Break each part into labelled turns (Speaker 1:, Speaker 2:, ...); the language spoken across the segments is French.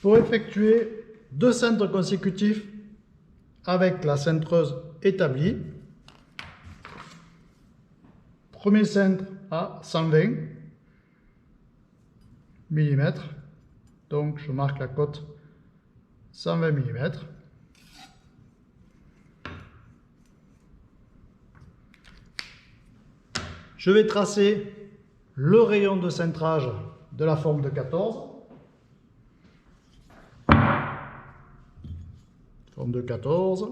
Speaker 1: Pour effectuer 2 centres consécutifs avec la centreuse établie, premier centre à 120 mm, donc je marque la cote 120 mm. Je vais tracer le rayon de cintrage de la forme de 14. Forme de 14.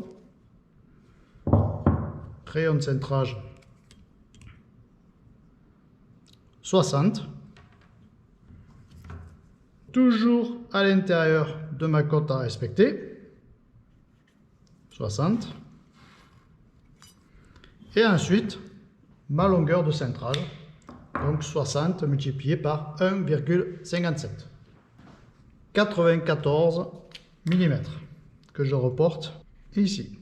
Speaker 1: Rayon de cintrage 60. Toujours à l'intérieur de ma cote à respecter. 60. Et ensuite, ma longueur de cintrage. Donc 60 multiplié par 1,57. 94 mm que je reporte ici.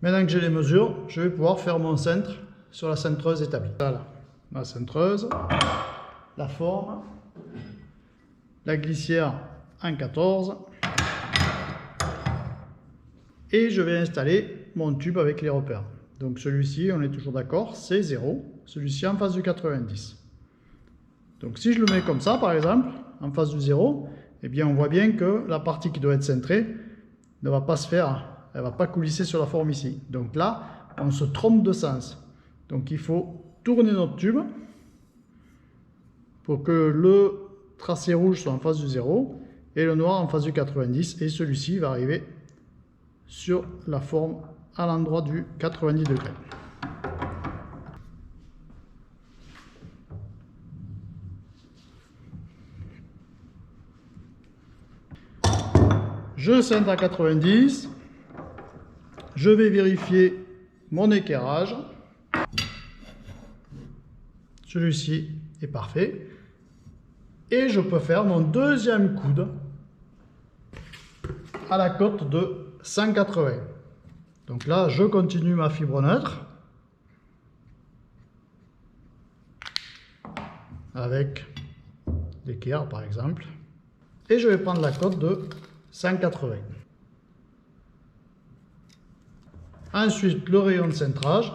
Speaker 1: Maintenant que j'ai les mesures, je vais pouvoir faire mon cintre sur la centreuse établie. Voilà, ma centreuse, la forme, la glissière en 14. Et je vais installer mon tube avec les repères. Donc celui-ci, on est toujours d'accord, c'est 0. Celui-ci en face du 90. Donc si je le mets comme ça, par exemple, en face du 0, eh bien on voit bien que la partie qui doit être centrée ne va pas se faire, elle ne va pas coulisser sur la forme ici. Donc là, on se trompe de sens. Donc il faut tourner notre tube pour que le tracé rouge soit en face du 0 et le noir en face du 90. Et celui-ci va arriver sur la forme à l'endroit du 90 degrés. Je centre à 90. Je vais vérifier mon équerrage. Celui-ci est parfait. Et je peux faire mon deuxième coude à la cote de 180. Donc là, je continue ma fibre neutre avec l'équerre par exemple. Et je vais prendre la cote de 180. Ensuite, le rayon de cintrage.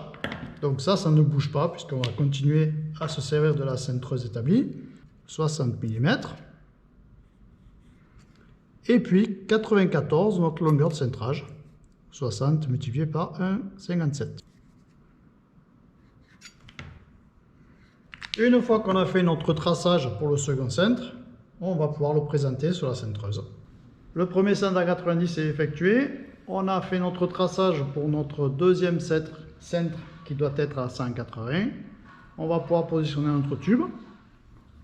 Speaker 1: Donc ça ne bouge pas puisqu'on va continuer à se servir de la centreuse établie. 60 mm. Et puis 94, notre longueur de cintrage. 60 multiplié par 1,57. Une fois qu'on a fait notre traçage pour le second centre, on va pouvoir le présenter sur la centreuse. Le premier centre à 90 est effectué. On a fait notre traçage pour notre deuxième centre qui doit être à 180. On va pouvoir positionner notre tube.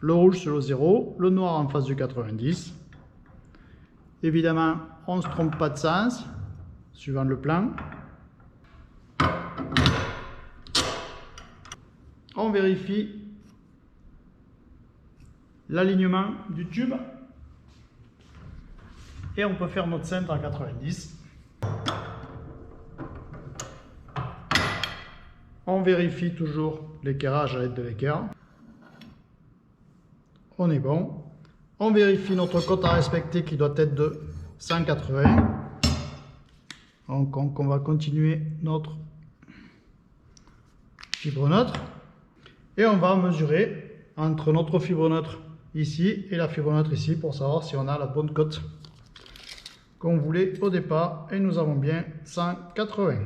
Speaker 1: Le rouge sur le 0, le noir en face du 90. Évidemment, on ne se trompe pas de sens, suivant le plan. On vérifie l'alignement du tube. Et on peut faire notre centre à 90. On vérifie toujours l'équerrage à l'aide de l'équerre. On est bon. On vérifie notre cote à respecter qui doit être de 180. Donc on va continuer notre fibre neutre. Et on va mesurer entre notre fibre neutre ici et la fibre neutre ici pour savoir si on a la bonne cote qu'on voulait au départ. Et nous avons bien 180.